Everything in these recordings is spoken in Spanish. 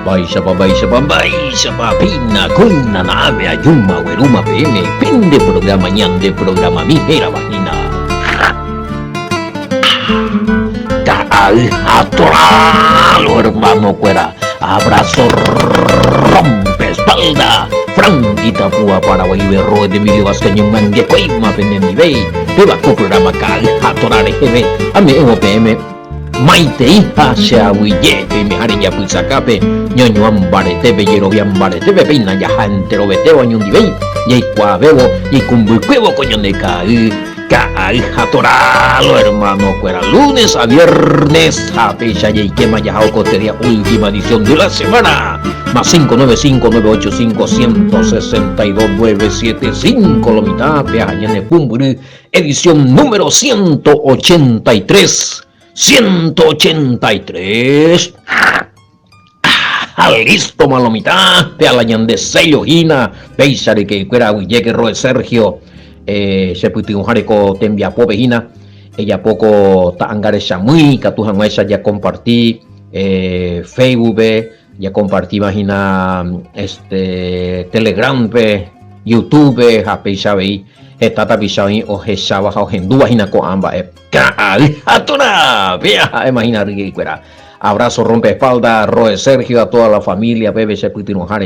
Baisa pa pina kuna nave ayuma weruma pm pende programa ñande programa mijera vagina. Caal atoralo hermano cuera, abrazo rompe espalda. Franquita pua para Guayberro de Emilio Vascaño Mangue Cuima Penendibey, Pebaco programa Cal, Atorare GB, Ame PM, Maite hija se aguille, me haré ya puizacape, ñoño ambare, tebe yerobiambare, tebe peina ya jantero beteo añundibey, y cuavebo, y cumbulcuevo coñoneca, Caal Atoralo hermano, fuera lunes a viernes, a fecha y quema ya cotería, última edición de la semana. Más 595-985-162-975 Lomita, Peajañane Pumburi, edición número 183. 183. Listo, Malomita, Pealañan de Sello Hina, Peisari que fuera Huilleque Roe Sergio, se puede un jareco tembia pobejina, ella poco taangare chamui, catujan esa ya compartí, Facebook, ya compartí imagina Telegram, YouTube, Japeisabe, Tata Bisabe, o Jesaba, o Gendúa, Hinaco Amba, Atora, vea, imagina Riguera. Abrazo rompe espalda, Roe Sergio, a toda la familia, bebe se puede enojar,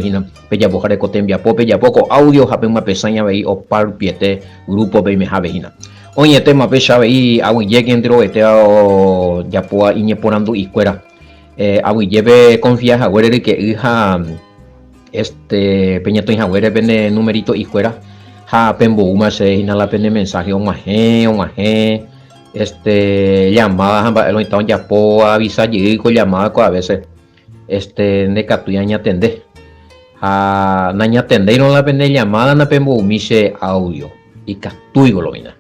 Pella Bojare Cotembia Pope, ya poco audio, Japema Pesaña Bey, o Parpiete, Grupo Beme Javejina. Oye, tema Pesabe y Awi Yegendro, ya poa Iñeporando y Cuera. Awi lleve confianza, Agüere que hija Peñato Agüere vende numerito y Cuera. Ja Pembo Uma se inhala pende mensaje, omaje. Llamada lo están ya po avisa con llamada a veces de catuyaña atende a naña atende y no la pende llamada na pembo umise audio y catuigo lo mina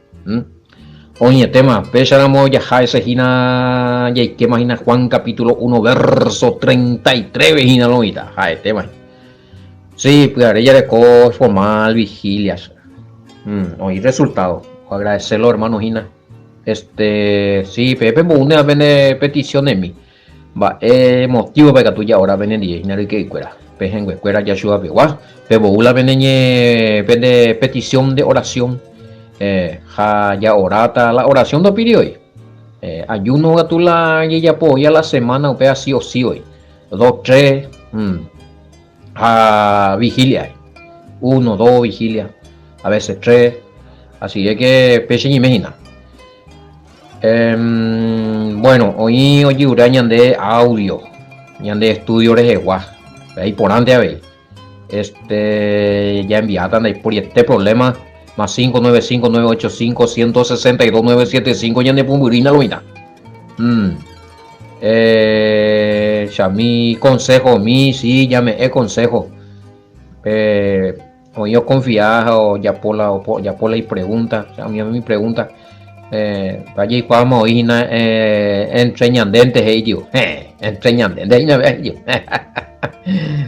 oye tema pesáramos ya ese gina ya que imagina Juan capítulo 1 verso 33 vejina lo mita ja tema sí pues ella de formal vigilias hoy resultado agradecerlo hermano Gina. Sí, Pepe Bune vende petición en mí. Va, motivo para que tú ya ahora venden y no hay que fuera. Pejen fuera ya suba pegua. Pero una vende petición de oración. Ya orata la oración do pide hoy. Ayuno a tu la y ya apoya la semana o pea sí o sí hoy. 2, 3. Vigilia. 1, 2 vigilia. A veces 3. Así es que pechen y imagina. Bueno, hoy urañan de audio, ñan de estudio de Jehová, ahí por antes a ver, ya enviaban de por este problema, más 595-985-162-975, ñan de Pumburina Loina. Ya mi consejo, sí, ya me consejo, hoy yo confiaba, ya por la y pregunta, a mí mi pregunta. Allí cuando hoy entreñandentes ellos entreñandentes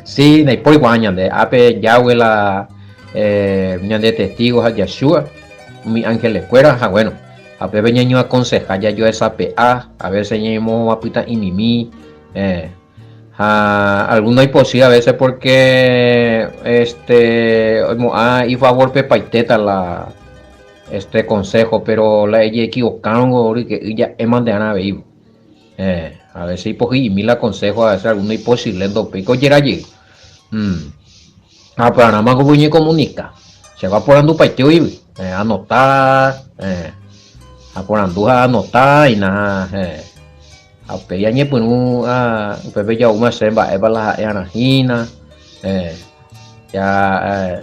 sí de por guañande ape Yahweh la de testigos a Yeshua mi ángel de fuera bueno ape veño aconseja ya yo esa PA a veces ñemo apita y mimi alguno hay posible a veces porque y favor pepaiteta la consejo, pero la ella equivocaron que ella es más de Ana Bey. A ver si pues y mil consejo a veces alguno imposible dos pico llega allí. Pero nada más como comunica. Se va por andu paiteo y anotar, por andu a anotar y nada. A peña pues pepe ya una se va a la anajina. Ya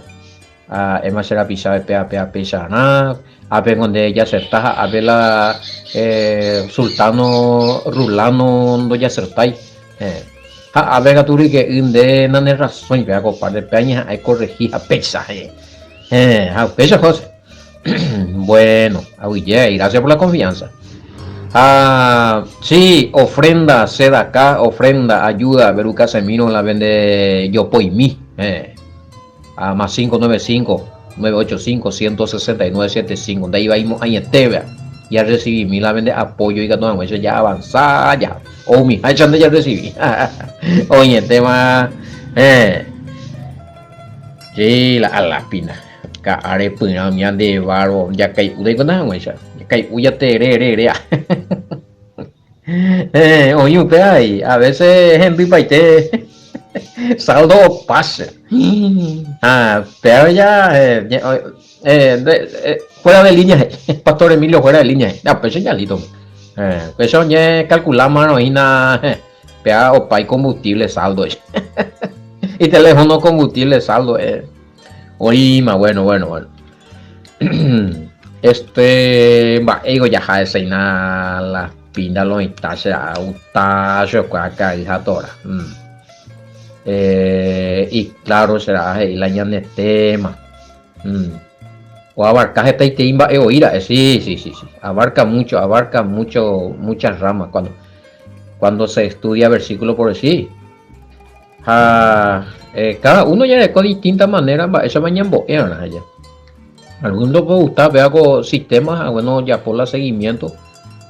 Emma será pisada PA pesana a ver donde ella se está a ver la sultano rulano donde ya se está a ver tú que de no es razón que hago par de peña hay corregir a pesaje a pesa José bueno y gracias por la confianza. Sí, ofrenda seda acá ofrenda ayuda Veruca Semino la vende yo por mí a más 595-985-169-75 de ahí vamos a Tebea ya recibí mi la vende apoyo y gato ya avanzar ya o mi hachan ya recibí oye tema sí la pina cả are pina mi ande varo ya kai udai con nada ya kai uya te re oye usted ahí a veces Henry Paite saldo pase pero ya, fuera de línea, Pastor Emilio fuera de línea. Ya, pues señalito. Pues eso ya calculamos, ¿no? Y nada, pega o pay combustible saldo. Y teléfono combustible saldo. Oye, bueno. Va, ego ya ja ese na la pinda lo itache a utache cuaca hija tora. Y claro será el año de tema o abarca esta timba oíra sí abarca muchas ramas cuando se estudia versículo por sí cada uno ya con distintas maneras eso mañana allá algunos puede gustar vea con sistemas bueno ya por la seguimiento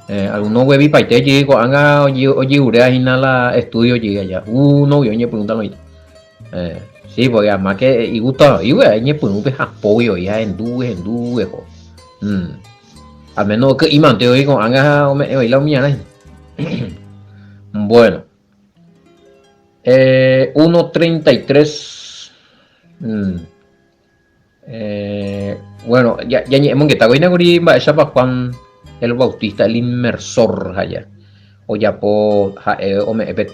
algunos webis para te llego haga oye urea inhala estudio llega ya uno yo me preguntan ahorita sí porque además que y gusta y güey me preguntan apoyo ya en du al menos que iman te oigo haga hoy la mía bueno 1:33 bueno ya hemos que está hoy na esa para Juan el Bautista, el inmersor allá. O ya por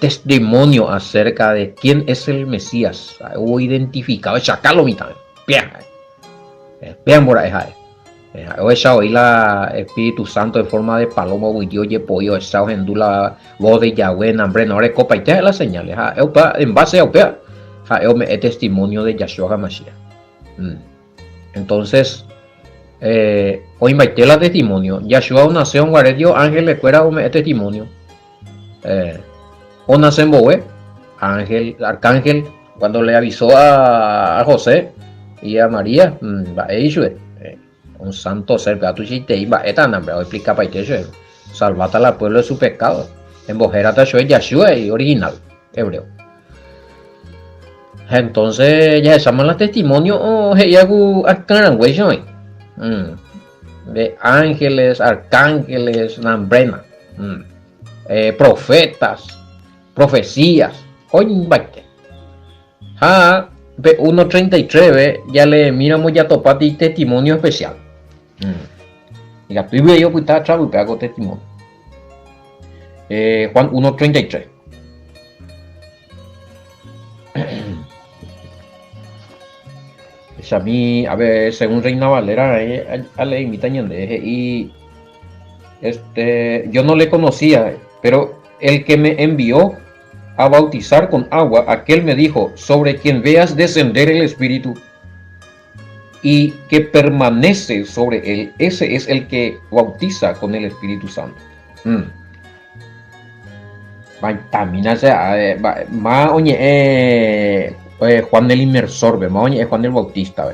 testimonio acerca de quién es el Mesías. O identificado, sacarlo mitad. Vean por ahí. O esa hoy la Espíritu Santo en forma de paloma, o Dios ye pollo, esa en la voz de Yahweh, nombre, no le copa y te las señales. En base a opea, el testimonio de Yahshua HaMashiach. Entonces, hoy me la testimonio Yahshua nació en Guaredio Ángel le fuera un testimonio o nace en Boé Ángel Arcángel cuando le avisó a José y a María un santo ser gato y te iba a nombre explica para que salvata al pueblo de su pecado en Bojera Yahshua y original hebreo. Entonces ya llaman los testimonios de ángeles, arcángeles, nambrena, profetas, profecías. Hoy baite. 1:33 ya le miramos ya topati testimonio especial. Y la Biblia yo pues está y hago testimonio. Juan 1:33. A mí, a ver, según Reina Valera, a le imitan y yo no le conocía, pero el que me envió a bautizar con agua, aquel me dijo, sobre quien veas descender el Espíritu y que permanece sobre él, ese es el que bautiza con el Espíritu Santo. También más oye Juan el Inmersor, Juan el Bautista,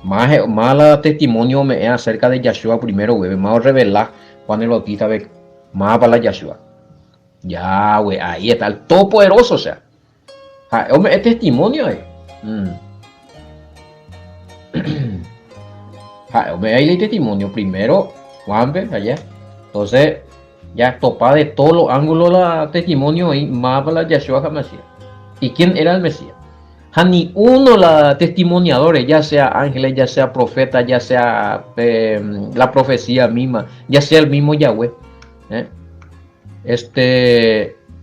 más la testimonio me acerca de Yahshua primero, más revelar Juan el Bautista, más para la Yahshua. Ya, ahí está el todopoderoso, o sea. Es testimonio, ahí el testimonio primero, Juan, allá. Entonces, ya topa de todos los ángulos la testimonio y más para la Yahshua HaMashiach. ¿Y quién era el Mesías? Ni uno la testimoniadores, ya sea ángeles, ya sea profeta, ya sea la profecía misma, ya sea el mismo Yahweh.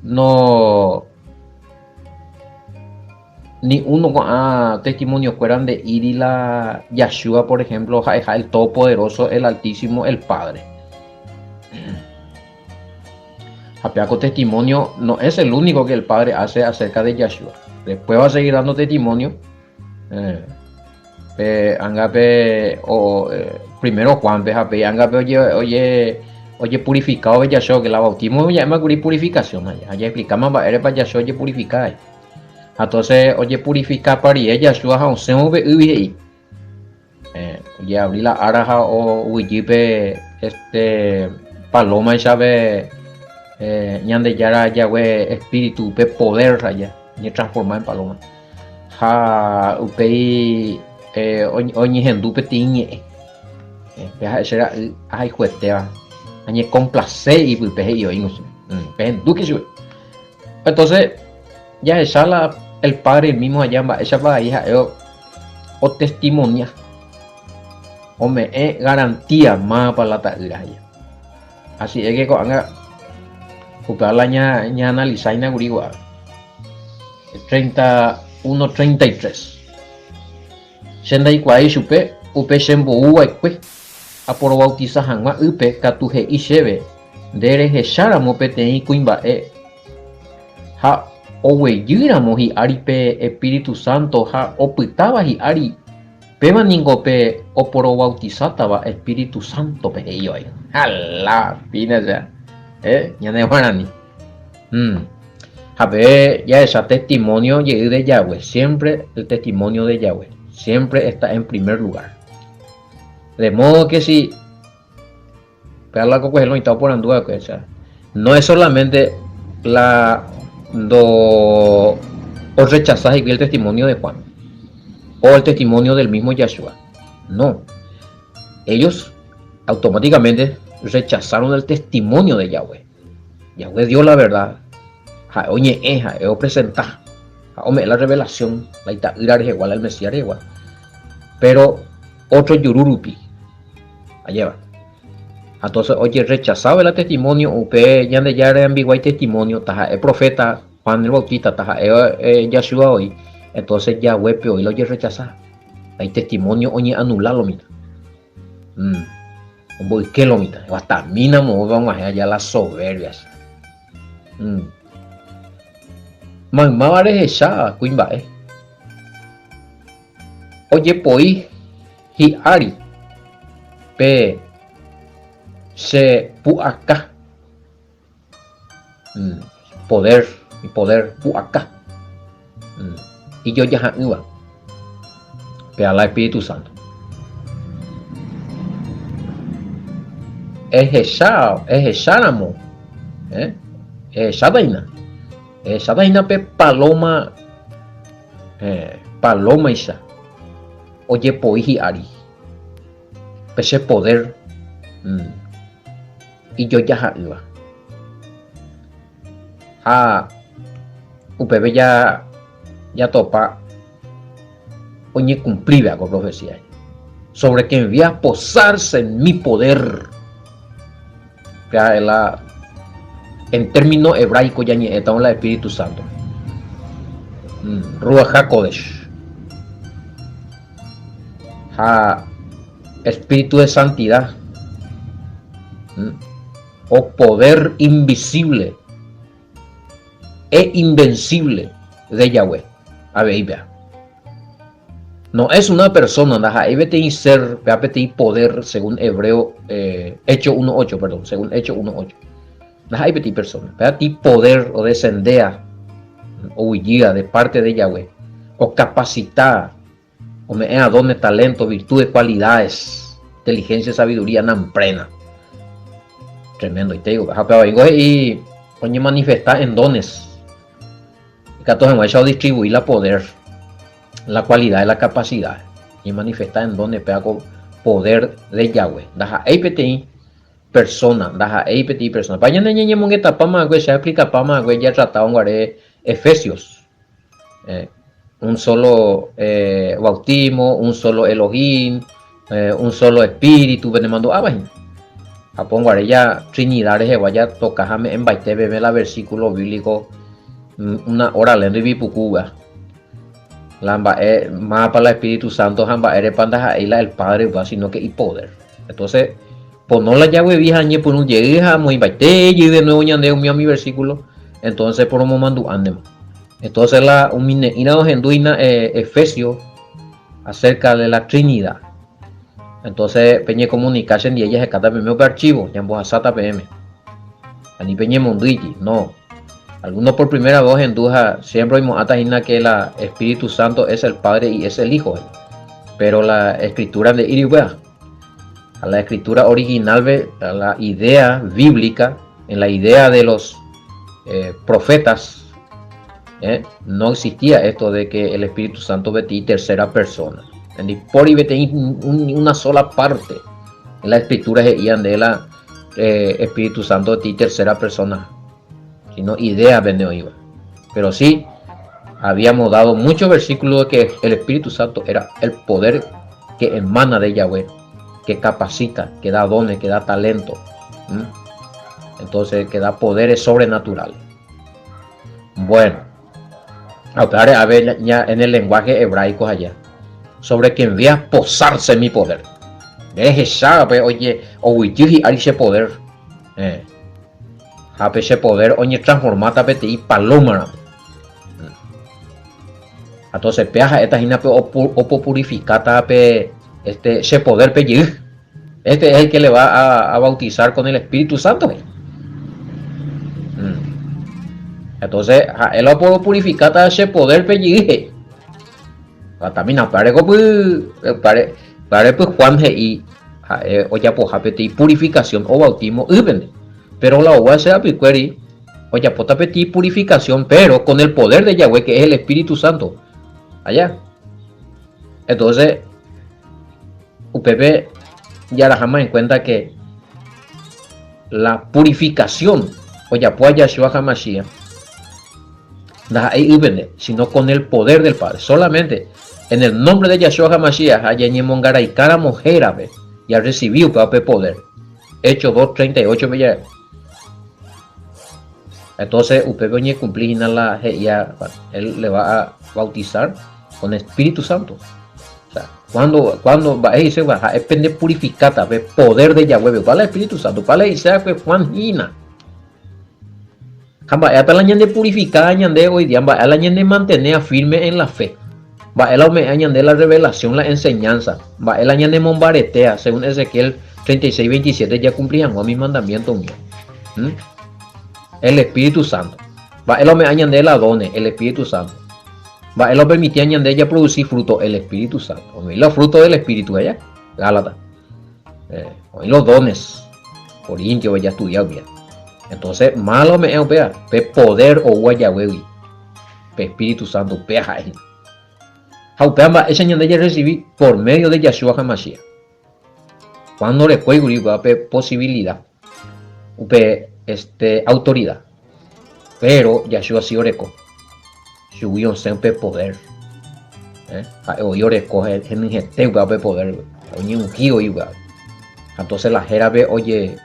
No, ni uno testimonios fueran de ir y la Yahshua, por ejemplo, el Todopoderoso, el Altísimo, el Padre. Apeaco testimonio no es el único que el Padre hace acerca de Yahshua. Después va a seguir dando testimonio. Primero Juan, oye purificado de Yahshua, que la bautismo ya es más purificación. Allá explicamos para Yahshua, oye purificar. Entonces, oye purificar para ella, Yahshua, Ya abrí la araja o huillipe paloma sabe ñande yara yahweh espíritu pe poder raya ni transformar en paloma ha upei oñi hendu pe tiñe peja será ay juetea añe complace y peje y oímos peje duque sube. Entonces ya esa el padre mismo allá esa va hija o testimonia o me garantía más para la taira. Así es que cuando la ña analizar en Agurigua 31-33 Senda igual supe upe sembo uaikwe a por bautiza hangwa upe katuhe ishebe dere heshara mopete kuimba ha owe yiramo hi aripe Espíritu Santo ha opitaba hi ari pema ningope oporo bautizata va Espíritu Santo pe yo hala pina ya ñane guarani a ver ya ese testimonio de Yahweh, siempre el testimonio de Yahweh siempre está en primer lugar, de modo que si no es solamente o rechazar el testimonio de Juan o el testimonio del mismo Yahshua, no, ellos automáticamente rechazaron el testimonio de Yahweh. Yahweh dio la verdad, oye, presentar la revelación, la itaira igual al Mesías igual, pero otro yururupi allá va. Entonces oye rechazaba el testimonio upe ya de ya era ambiguo testimonio taja el profeta Juan el Bautista taja Yahshua hoy, entonces Yahweh hoy lo oye rechazar hay testimonio oye anularlo mira voy que lo mira hasta mina vamos allá las soberbias Mamare esa kuimba oye poi hi ari pe se puaka poder y poder puaka y yo ya iba pe al Espíritu Santo es esa namo esa vaina pe paloma paloma isa oye poiji ari pese poder y yo ya iba upebe ya topa oye cumplir con profecía sobre que envía a posarse en mi poder en términos hebraicos ya está en el Espíritu Santo Ruach HaKodesh espíritu de santidad o poder invisible e invencible de Yahweh. A ver, vea. No es una persona, ser, poder, según Hebreo, Hecho 1.8, perdón, según Hecho 1.8. Hay persona, poder o descendea o huida de parte de Yahweh, o capacitar, o me dones, talento, virtudes, cualidades, inteligencia, sabiduría, namprena. Tremendo, y te digo, y oye manifestar en dones. Que todos hemos hecho distribuir la poder, la cualidad y la capacidad, y manifestar en dones, poder de Yahweh. Daja EPTI persona, daja EPTI persona. Vayan a ñeñe mongueta pama, güey, se aplica pama, güey, ya tratado en guaré Efesios. Un solo bautismo, un solo Elohim, un solo espíritu, venemando abajo. Japón guaré ya Trinidad, vaya tocajame en baite, bebe la versículo bíblico. Una hora lendo y bipucuga lamba más para el Espíritu Santo jamba eres pandaja y la el Padre va sino que y poder. Entonces pues no la llave vieja ni por un llega muy baite y de nuevo ñandeo mi versículo entonces por un momento andemos entonces la un mine ina genduina Efesio acerca de la Trinidad entonces peñe comunicación y ella se cata primero que archivo ya vos asata pm ani peñe munduigi no. Algunos por primera vez en Duja siempre hemos atajina que el Espíritu Santo es el Padre y es el Hijo. pero la escritura de Iriwea, a la escritura original, a la idea bíblica, en la idea de los profetas, no existía esto de que el Espíritu Santo betí tercera persona. Por y betí una sola parte en la escritura de la Espíritu Santo betí tercera persona, sino idea beneo iba. Pero sí habíamos dado muchos versículos de que el Espíritu Santo era el poder que emana de Yahweh, que capacita, que da dones, que da talento. Entonces, que da poderes sobrenaturales. Bueno, a ver ya en el lenguaje hebraico allá, sobre que envía posarse mi poder. Oye, oye, ese poder. Ese poder, oye, transformata peti paloma. Entonces, peaja esta gina o purificata ese poder pe. Este es el que le va a bautizar con el Espíritu Santo. Entonces, él lo puede purificar ese poder pe. También pare pues Juan y oye pues apetí purificación o bautismo pero la OA sea picueri oye pues apetí purificación pero con el poder de Yahweh que es el Espíritu Santo allá. Entonces UPP ya la jamás en cuenta que la purificación oye pues Yahshua HaMashiach sino con el poder del Padre solamente. En el nombre de Yahshua HaMashiach, allá Mongara y cada mujer ya recibió poder. Hechos 2:38. Entonces, usted cumplir la él le va a bautizar con Espíritu Santo. O sea, cuando va a irse, va a depender purificada, poder de Yahweh, para el Espíritu Santo, para el Isaac, Juan Hina. Hasta la de purificar, de hoy día, va a la de mantener firme en la fe. Va el me añade la revelación, la enseñanza. Va el añade mombaretea, según Ezequiel 36:27, ya cumplían con mis mandamientos míos. El Espíritu Santo. Va el me añade la dones, el Espíritu Santo. Va el lo permitía añadir ya producir fruto, el Espíritu Santo. Los frutos del Espíritu, allá. Gálata. Hoy los dones. Corintio, ya estudiado bien. Entonces, malo me vea, pe poder o guayabui. Pe Espíritu Santo, pe ahí. Haupamba esa ñandella recibí por medio de Yahshua HaMashiach. Cuando le cuelgo posibilidad, autoridad. Pero Yahshua sí oreco. Subió siempre poder. Hoy oreco en este poder. Oye un giro igual. Entonces la jera ve oye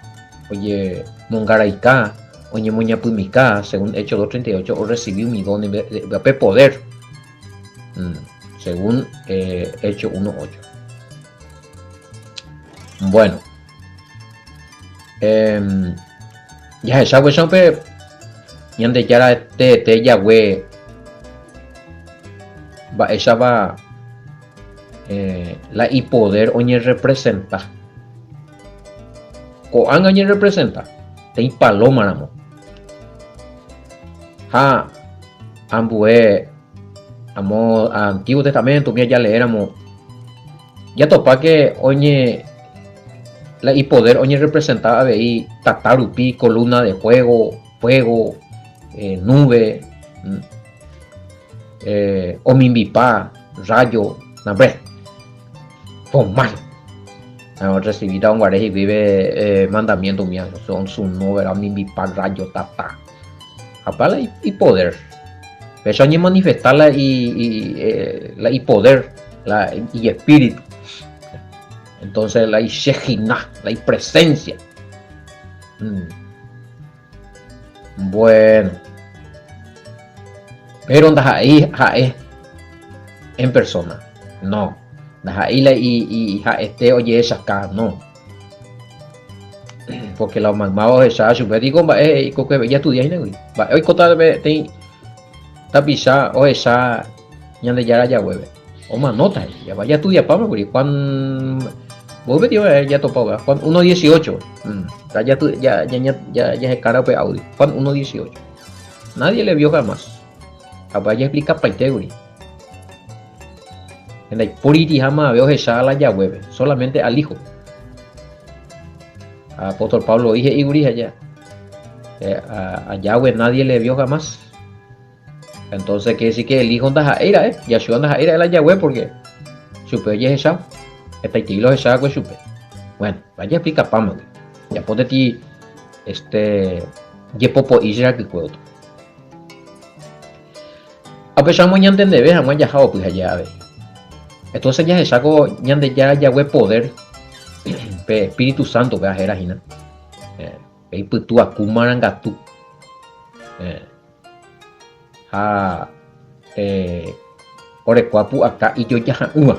Mongaraika, oye Moñapumika, según Hechos 2:38, o recibió mi don de poder. Según Hechos 1:8. Bueno, ya esa cuestión pe yande ya te Yahweh va esa va la y poder oñe representa o angañe representa te paloma namo ha ambue amo Antiguo Testamento mira ya leéramos ya topa que oñe la y poder oñe representaba ahí tatarupi columna de fuego nube omimbipa rayo nambre pomar recibir a un guarej y vive mandamiento mío son su nube omimbipa rayo tata apala y poder eso oñe manifestarla y poder y espíritu. Entonces la Shejina, la presencia. Bueno. Pero ahí en persona. No. Ahí la y oye esa acá, no. Porque los magmados de esa super digo que ya estudié ahí, hoy cota de tapisa o esa ñande ya hueve. O más nota, ya vaya estudiar para Juan vos ya topaba Juan 1:18. Ya se cara pe audio. Juan 1:18. Nadie le vio jamás. Capaz ya explica para Iteguri. En la puriti jamás veo echar a la Yahweh, solamente al hijo. A apóstol Pablo dije y Uri allá. A Yahweh nadie le vio jamás. Entonces quiere decir que el hijo anda a Yahshua anda a de la Yahweh porque supe ya echado. Está estilo echado con supe. Bueno, vaya explica pama. Ya ponte ti yepopo isra que cuento. A pesar de entender, ve, jamás ya jao pues allá ve. Entonces ya se sacó ñande ya Yahweh poder, Espíritu Santo ve a jerajina. Ei putu akumarangatu. Orecuapu acá y yo ya uma.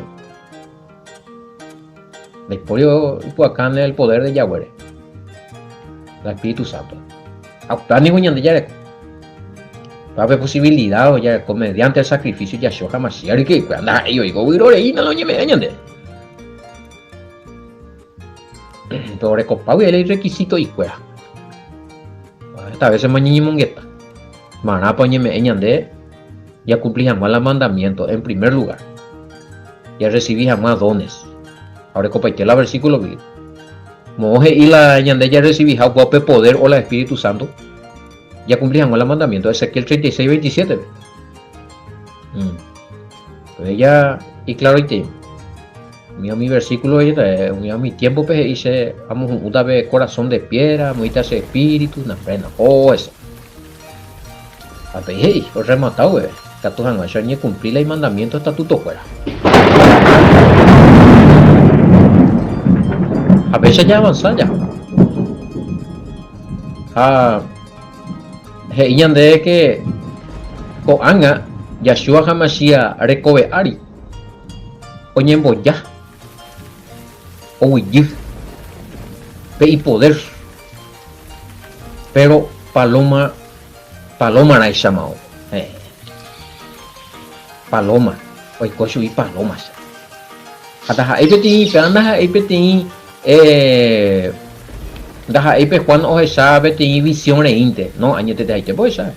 Después yo acá en el poder de Yahweh, el Espíritu Santo. Autani ñande ya va a haber posibilidad ya mediante el sacrificio de Yahshua HaMashiach que anda yo digo virore y no lo lleve añade. Pero recopado el requisito y cuera. Esta vez mañana mongueta. Maná pañeme añade ya cumplí jamás los mandamientos en primer lugar. Ya recibí jamás dones. Ahora compartí el versículo bíblico. Moje y la añade ya recibí jamás poder o el Espíritu Santo. Ya cumplíamos los mandamientos de Ezequiel 36, 27. Entonces ya, y claro, mi versículo, mi tiempo, pues, dice, vamos a ver corazón de piedra, muita ese espíritu, una frena, eso. A ver, hey, os rematado, güey. Catujan, yo ni cumplí el mandamiento, estatuto fuera. A veces ya avanza ya. Yande que Koanga Yahshua HaMashiach recobe Ari Oñembo ya Ouyir y poder. Pero paloma la he llamado. Paloma. Hoy cocho y palomas. Hasta epeti, peanda epeti. Daja ipe Juan o sabe tiene visión reinte, no añete de ahí te voy a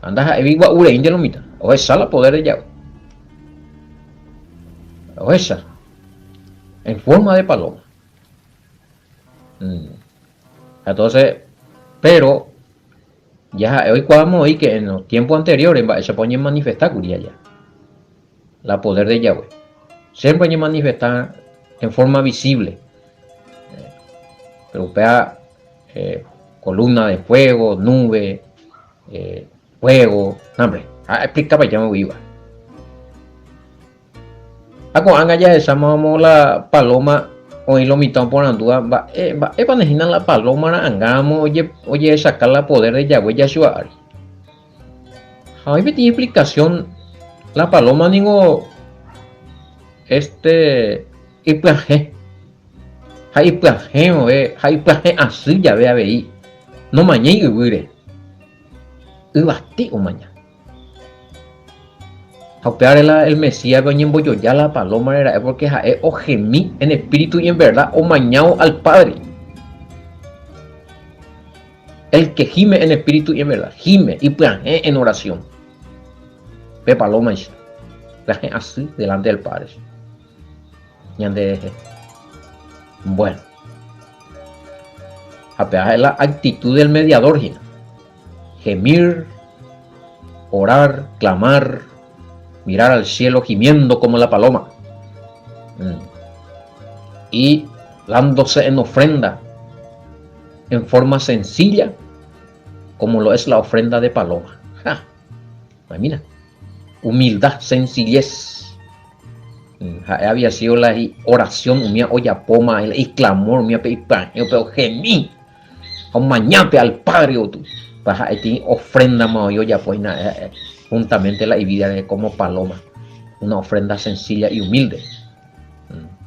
anda a viva ureinte lo mita o esa la poder de Yahweh o esa en forma de paloma. Entonces, pero ya hoy cuadamos hoy que en los tiempos anteriores se pone en manifestar curia ya la poder de Yahweh siempre hay manifestar en forma visible. Pero vea columna de fuego, nube, fuego, hombre, explica para allá me iba. Ako anga ya llamamos la paloma hoy lo mitad por andúa va para la paloma la angamos oye sacar la poder de Yahweh Yahshua. Hay tiene explicación la paloma digo y plaje. Hay plaje así ya ve a ver no mañana y huire basti o mañana a el Mesías venía yo ya la paloma era porque o gemí en espíritu y en verdad o mañana al Padre el que gime en espíritu y en verdad gime y plaje en oración ve paloma plaje así delante del Padre bueno, a pegar la actitud del mediador, gemir, orar, clamar, mirar al cielo gimiendo como la paloma y dándose en ofrenda en forma sencilla como lo es la ofrenda de paloma. Mira, humildad, sencillez. Había sido la oración mía olla poma y clamor mía pero gemí a mañana al Padre o tú para ofrenda más yo ya pues juntamente la vida como paloma una ofrenda sencilla y humilde.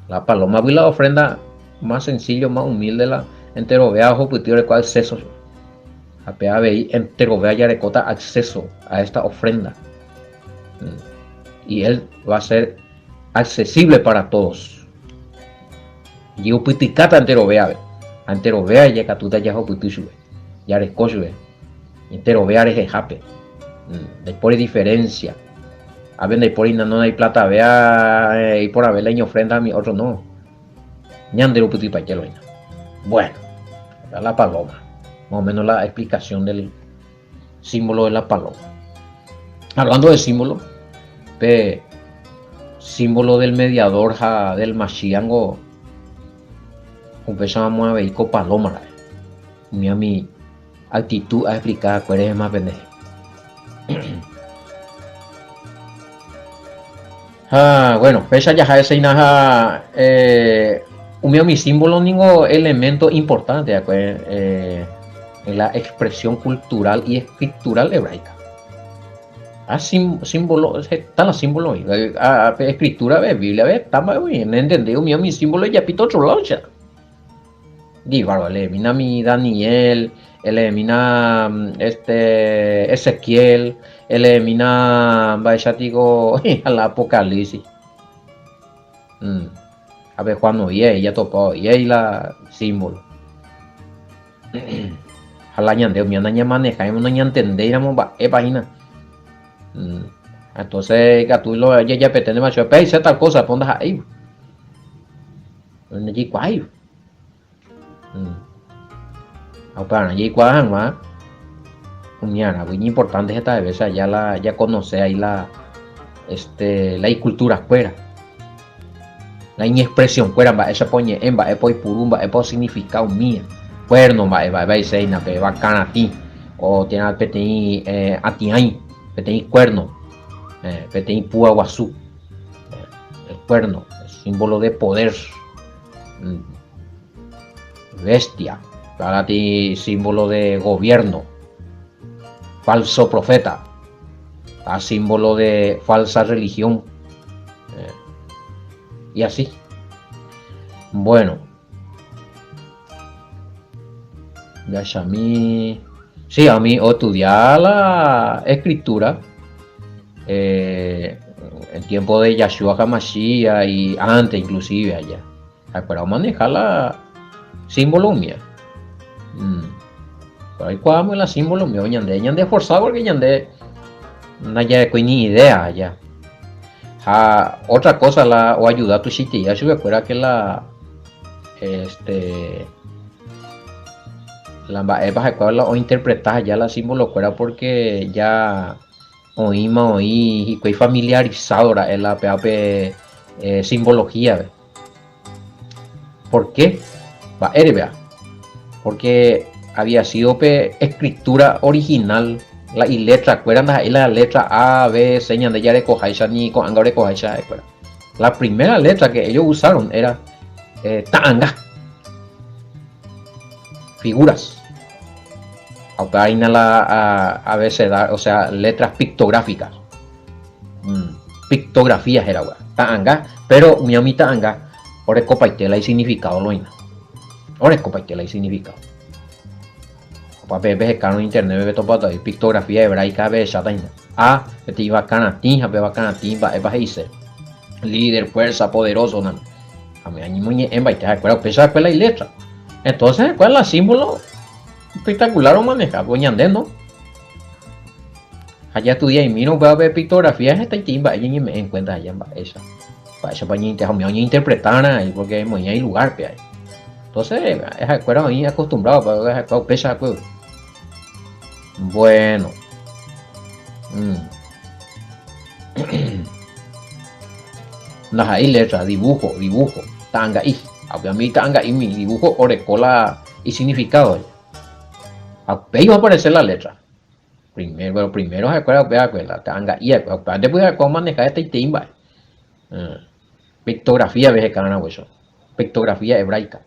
La paloma vi la ofrenda más sencilla más humilde la entero vea ojo pues tiene cuál acceso a PABI entero vea ya recota acceso a esta ofrenda y él va a ser accesible para todos. Yo puticata entero vea ya catuta ya ho putushu ya rescocho entero vea es jape después de diferencia A ver, por ahí no hay plata, vea, y por haber leño ofrenda a mi otro no. Ñandero puti pachelo. Bueno, la paloma. Más o menos la explicación del símbolo de la paloma. Hablando de símbolo, símbolo del mediador del Mashiango, empezamos a ver con paloma. Mi actitud a explicar cuál es más pendejo. Bueno, pesa ya ese inaja mi símbolo ningún elemento importante en la expresión cultural y escritural hebraica. Símbolo, está la símbolo, escritura de Biblia, está muy bien, entendido, mi símbolo ya pito otro lado ya. Díbaro, elimina mi Daniel, elimina Ezequiel, elimina, vaya digo, al Apocalipsis. A ver, Juan no ya topó, y ahí la símbolo. Jala ñandeo, mi anaña maneja, no ña entender, página. Entonces, Gatulo, ya pretende más, yo pensé tal cosa, pondas ahí. No hay cuál. Para allí cuajan más. Muy importante esta vez, ya conoce ahí la cultura fuera. La expresión fuera, esa pone en va, poi purumba, por significado mía. Cuerno, va, y seina, va canati, o tiene al petení, atiay, petení cuerno, petení púa guazú. El cuerno, el símbolo de poder. Bestia, para ti símbolo de gobierno, falso profeta, a símbolo de falsa religión, y así. Bueno, ya a mí, sí, a mí estudiar la escritura en tiempo de Yahshua HaMashiach y antes inclusive allá, para manejar la símbolo mía. Por ahí cuando la símbolo mío ñande forzado porque ñande no hay ni idea ya. Otra cosa o ayuda a tu sitio ya se recuerda que la o interpretar ya la símbolo fuera porque ya oí y fue familiarizado ahora en la PAP simbología. ¿Por qué? Porque había sido escritura original y letra, la letra A, B, señan de ya de cojaisha ni con anga de cojaisha. La primera letra que ellos usaron era tanga, figuras. A veces, o sea, letras pictográficas. Pictografías era tanga, pero mi amita tanga, ahora copaitela y significado loina. Ahora copaitela y significado. Papel en internet, ve topado y pictografía hebraica, ve shataina. Te iba canatín, va canatín, va dice. Líder, fuerza, poderoso, nan. A mí muy en baita, acuerdo, pesa la letra. Entonces, ¿cuál es el símbolo espectacular o manejar? Boñandé, ¿no? Allá estudié y miro, voy a ver pictografías, esta timba, y me en cuenta allá, esa. Para eso, para interpretar ahí, porque hay lugar, pe ahí. Entonces, esa escuela ahí acostumbrado para esa pesa, pues. Bueno. Las ahí letras, dibujo, tanga y. A mí tanga y mi dibujo, orecola y significado. Ahí va a aparecer la letra. Primero se acuerda la tanga y después de cómo manejar esta timba. Pictografía vejecana, eso. Pictografía hebraica.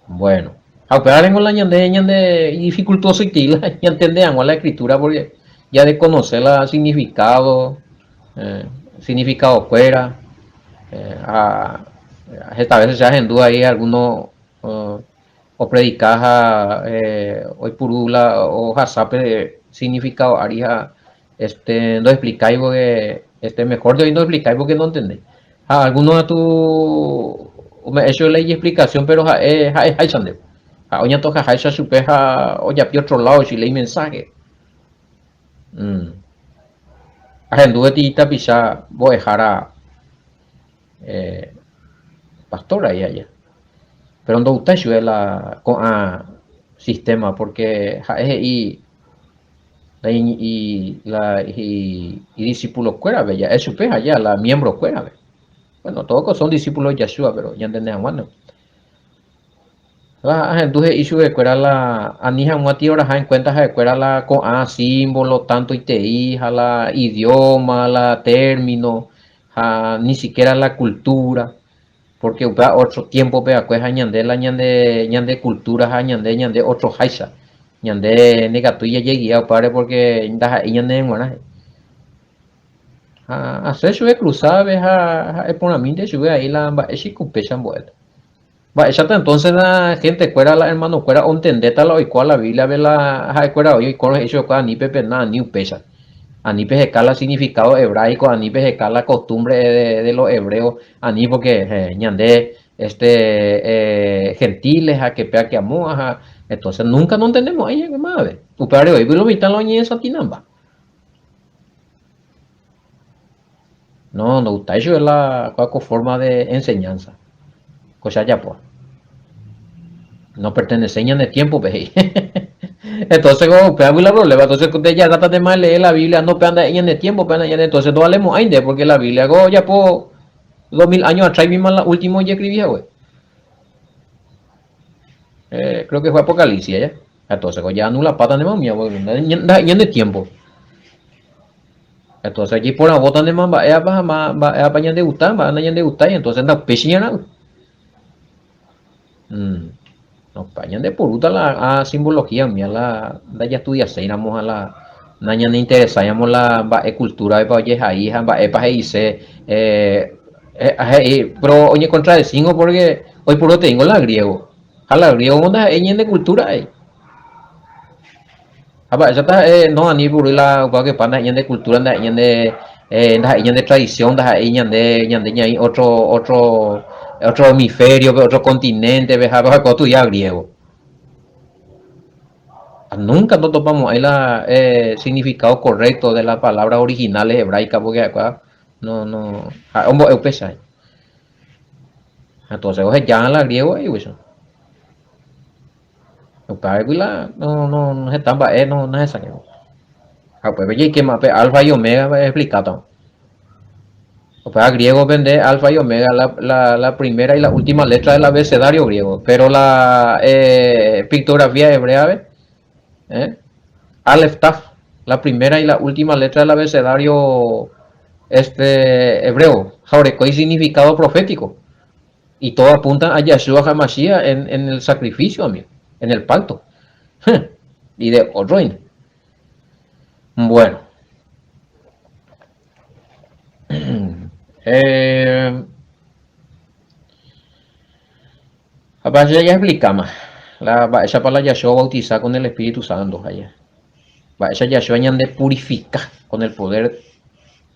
Bueno, pero tengo la ñande dificultoso y tila, ya entendemos la escritura porque ya de conocer el significado, significado fuera, esta vez se hacen duda ahí algunos o predicas hoy purula o hasape significado haría no explicáis porque mejor de hoy no explicáis porque no entendéis. Algunos de tu me he hecho ley y explicación pero hay sande oña toca hay supeja o ya pi otro lado si leí mensaje Ajenduve tita pisa voy a dejar a pastora y allá. Pero no gusta yo la con sistema porque y discípulos cuera bella, eso pues allá la miembro cuera. Bueno, todos son discípulos de Yeshua, pero ya entendemos bueno. Entonces hizo de cuera la anija muati ahora en cuenta de cuera la con símbolo tanto y te hija la idioma la término ni siquiera la cultura porque otro tiempo vea pues añande la ñande cultura añande otro haisa ñande negatuya lleguía padre porque ñande bueno hacer sube cruzada ves a eponaminte sube ahí la es pecha vuelta. Va, exacto, entonces la gente cuera la hermano cuera entendeta la cual la Biblia ve la cuera hoy con eso cual ni pepe nada ni un pesa. Ani pesca significado hebraico, ani pesca la costumbre de los hebreos, ani porque ñande gentiles a que pea que amo, entonces nunca no entendemos ahí que madre. Upare hoy lo vital lo ñe esa tinamba. No gusta eso es la forma de enseñanza. Cosa ya pues. No pertenecen de tiempo, pues. Entonces, como pega la problema, entonces usted ya trata de mal leer la Biblia, no pega en de tiempo, pega entonces no hablemos ahí de, porque la Biblia go ya por 2000 años atrás mismo la última ya escribía, güey. Creo que fue Apocalipsis, ya. Entonces, ya anula pata de mamá, güey, ya de tiempo. Entonces, allí por la bota de mamá, va a de gustar, va a de gustar, y entonces anda pechiñana. No, pañan de puruta la simbología mía la ya estudia seinamos a la naña ni interesamos la cultura de paoye ahí va pa dice pero oye contra de cinco porque hoy puro tengo la griego a la griego onda de cultura ahí apa ya está no ani puro la pa que pana de cultura de tradición da de ñai otro hemisferio otro continente ve a tu ya griego. Nunca nos topamos ahí la significado correcto de las palabras originales hebraicas porque acá no hombre pesa entonces oye ya la griego ahí eso para no se tamba no es esa pues oye que más alfa y omega explicado para griego vende alfa y omega la primera y la última letra del abecedario griego pero la pictografía hebrea Aleph Taf, la primera y la última letra del abecedario hebreo, Jaurecoy significado profético. Y todo apunta a Yeshua HaMashiach en el sacrificio, amigo, en el pacto. Y de Odroin. Bueno. Ya explicamos. Esa para Yeshua bautizar con el Espíritu Santo allá. Esa Yeshua de purificar con el poder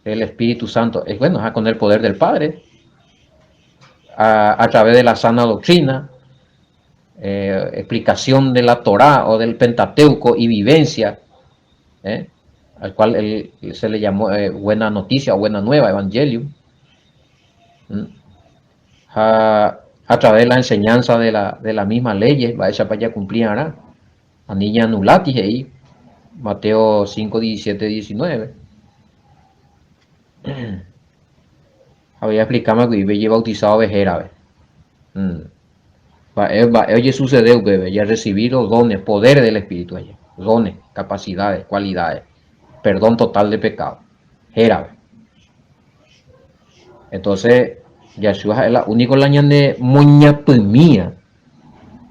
del Espíritu Santo. Es bueno, con el poder del Padre. A través de la sana doctrina, explicación de la Torá o del Pentateuco y vivencia, al cual se le llamó buena noticia o buena nueva, Evangelium, a través de la enseñanza de la misma ley, va esa para allá cumplirá, a niña anulatis ahí, Mateo 5, 17, 19. Había explicado que iba bautizado vejera, oye sucede bebé ya recibir los dones poderes del espíritu allá dones capacidades cualidades perdón total de pecado era entonces Yeshua es la único la de moñapemía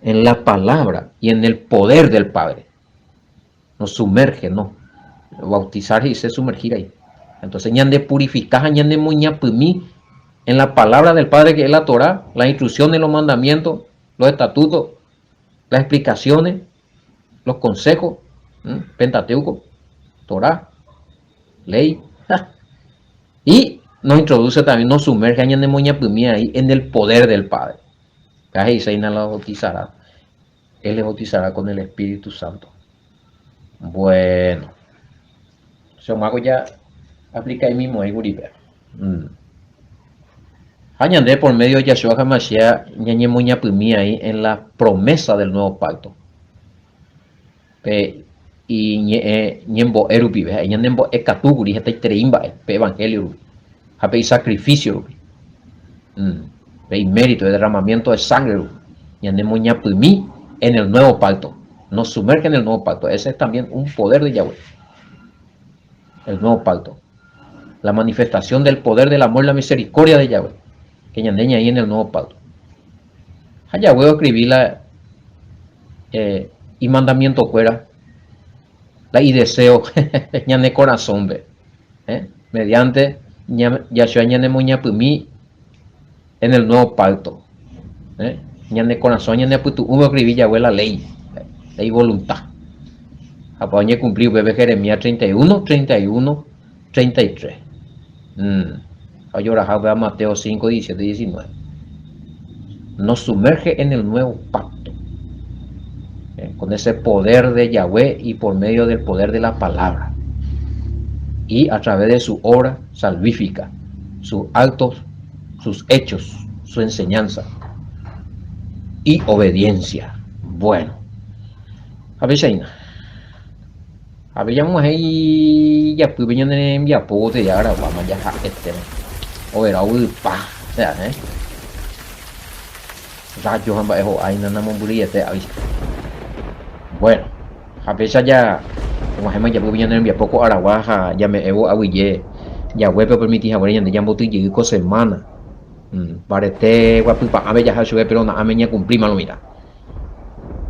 en la palabra y en el poder del Padre nos sumerge no bautizar y se sumergir ahí entonces ñan de purificar ñan de moñapemí en la palabra del Padre que es la Torah las instrucciones los mandamientos los estatutos las explicaciones, los consejos, Pentateuco, Torah, ley, y nos introduce también, nos sumerge en ahí en el poder del Padre. Ahí se la bautizará, Él le bautizará con el Espíritu Santo. Bueno, yo me hago ya Aplica ahí mismo ahí Guripe. Añade por medio de Yahshua HaMashiach ñañe muña pumi ahí en la promesa del nuevo pacto. Y ñembo erupi, ñembo ekatuguri, este treimba, pe evangelio, y sacrificio, y mérito de derramamiento de sangre, ñembo ñapumi en el nuevo pacto. Nos sumerge en el nuevo pacto. Ese es también un poder de Yahweh. El nuevo pacto. La manifestación del poder del amor y la misericordia de Yahweh. Que ñandeña ahí en el nuevo pacto. A Yahweh escribí la y mandamiento fuera. La y deseo ñane corazón ve. Mediante Yahshua ñane muñapumi en el nuevo pacto. Ñane corazón ñane putu uno escribí Yahweh la ley. Ley voluntad. Apañe cumplió bebé Jeremías 31, 31, 33. Ahora a Mateo 5, 17 y 19. Nos sumerge en el nuevo pacto. Con ese poder de Yahweh y por medio del poder de la palabra. Y a través de su obra salvífica, sus actos, sus hechos, su enseñanza y obediencia. Bueno. A ver, Shaina. Habíamos ahí ya pues venía en ya pote ya ahora vamos ya o era pa ya rayo hamba ejo ahí nana mombuli este avisa. Bueno, a pesar ya como hemos ya pues venía en ya poco araguaja ya me evo aguille ya web permití a ver ya botu y co semana parete guapu pa a ver ya sube pero na ameña cumplir malo mira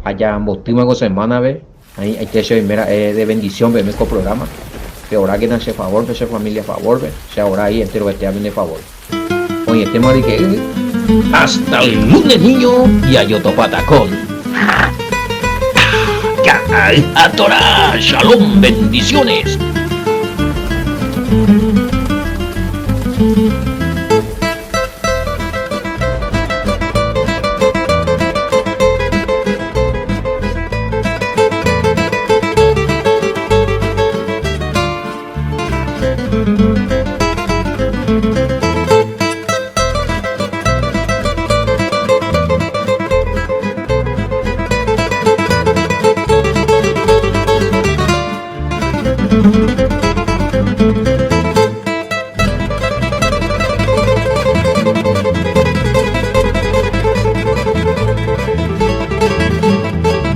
allá botu una semana ve. Ahí hay que ser de bendición ver nuestro programa. Que ahora que nace favor, que sea familia favor, sea ahora ahí entero que te hablen de favor. Oye, el tema de que hasta el lunes niño y a Yoto Patacón. A Torah, shalom, bendiciones.